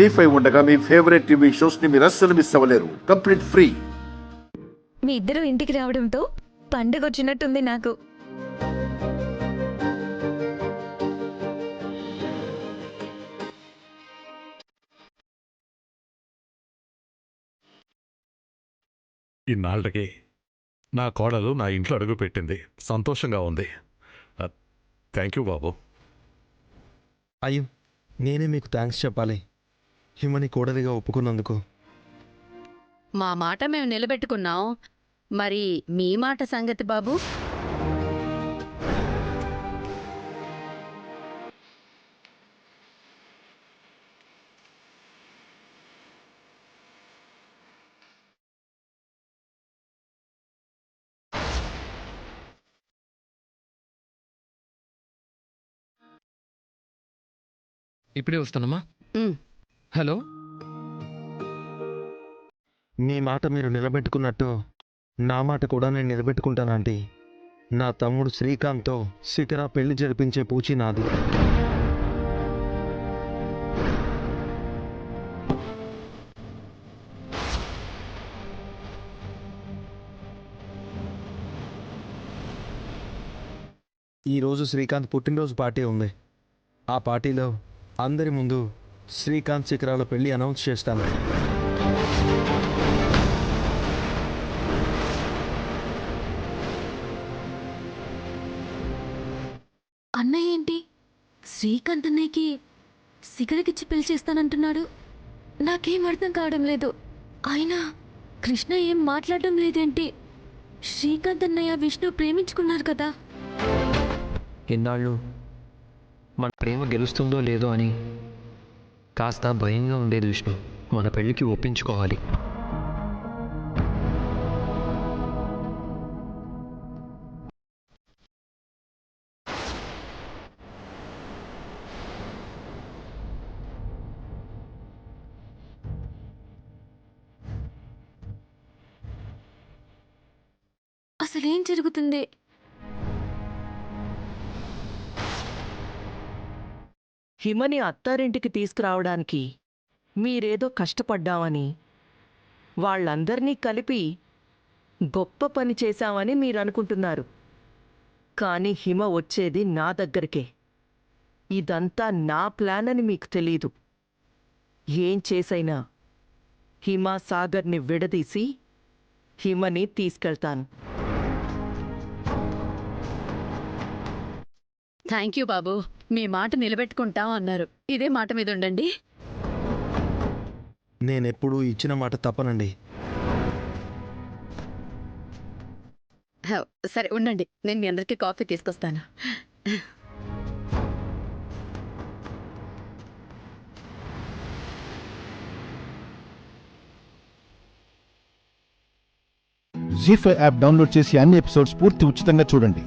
జీ5 ఉండగా మీ favourite TV shows ని మీరు అస్సలు మిస్ అవ్వలేరు. Complete free. మీ ఇద్దరు ఇంటికి రావడంతో పండుగ వచ్చినట్టుంది నాకు. ఇన్నాళ్ళకి నా కోడలు నా ఇంట్లో అడుగు పెట్టింది. సంతోషంగా ఉంది. థ్యాంక్ యూ బాబు. అయ్యో, నేనే మీకు థ్యాంక్స్ చెప్పాలి, హిమని కోడలిగా ఒప్పుకున్నందుకు. మా మాట మేము నిలబెట్టుకున్నాం. మరి మీ మాట సంగతి బాబు? ఇప్పుడే వస్తానమ్మా. ఉమ్. హలో. మీ మాట మీరు నిలబెట్టుకున్నట్టు నా మాట కూడా నేను నిలబెట్టుకుంటానంటీ. నా తమ్ముడు శ్రీకాంత్తో శిఖర పెళ్లి జరిపించే పూచి నాది. ఈరోజు శ్రీకాంత్ పుట్టినరోజు పార్టీ ఉంది. ఆ పార్టీలో అందరి ముందు శ్రీకాంత్ శిఖరాల పెళ్లి అనౌన్స్ చేస్తాను. అన్నయ్య ఏంటి శ్రీకాంత్ అన్నయ్యకి సిగరెట్కిచ్చి పెళ్లి చేస్తానంటున్నాడు? నాకేం అర్థం కావడం లేదు. అయినా కృష్ణ ఏం మాట్లాడడం లేదేంటి? శ్రీకాంత్ అన్నయ్య విష్ణు ప్రేమించుకున్నారు కదా. ఎన్నాళ్ళు మన ప్రేమ గెలుస్తుందో లేదో అని కాస్త భయంగా ఉండేది విష్ణు. మన పెళ్ళికి ఒప్పించుకోవాలి. అసలేం జరుగుతుంది? హిమని అత్తారింటికి తీసుకురావడానికి మీరేదో కష్టపడ్డామని, వాళ్ళందర్నీ కలిపి గొప్ప పని చేశామని మీరనుకుంటున్నారు. కానీ హిమ వచ్చేది నా దగ్గరికే. ఇదంతా నా ప్లాన్ అని మీకు తెలీదు. ఏం చేసైనా హిమ సాగర్ని విడదీసి హిమని తీసుకెళ్తాను. థ్యాంక్ యూ బాబు. మీ మాట నిలబెట్టుకుంటాం అన్నారు. ఇదే మాట మీద ఉండండి. నేనెప్పుడూ ఇచ్చిన మాట తప్పనండి. సరే ఉండండి, నేను మీ అందరికీ కాఫీ తీసుకొస్తాను. జీ5 యాప్ డౌన్లోడ్ చేసి అన్ని ఎపిసోడ్స్ పూర్తి ఉచితంగా చూడండి.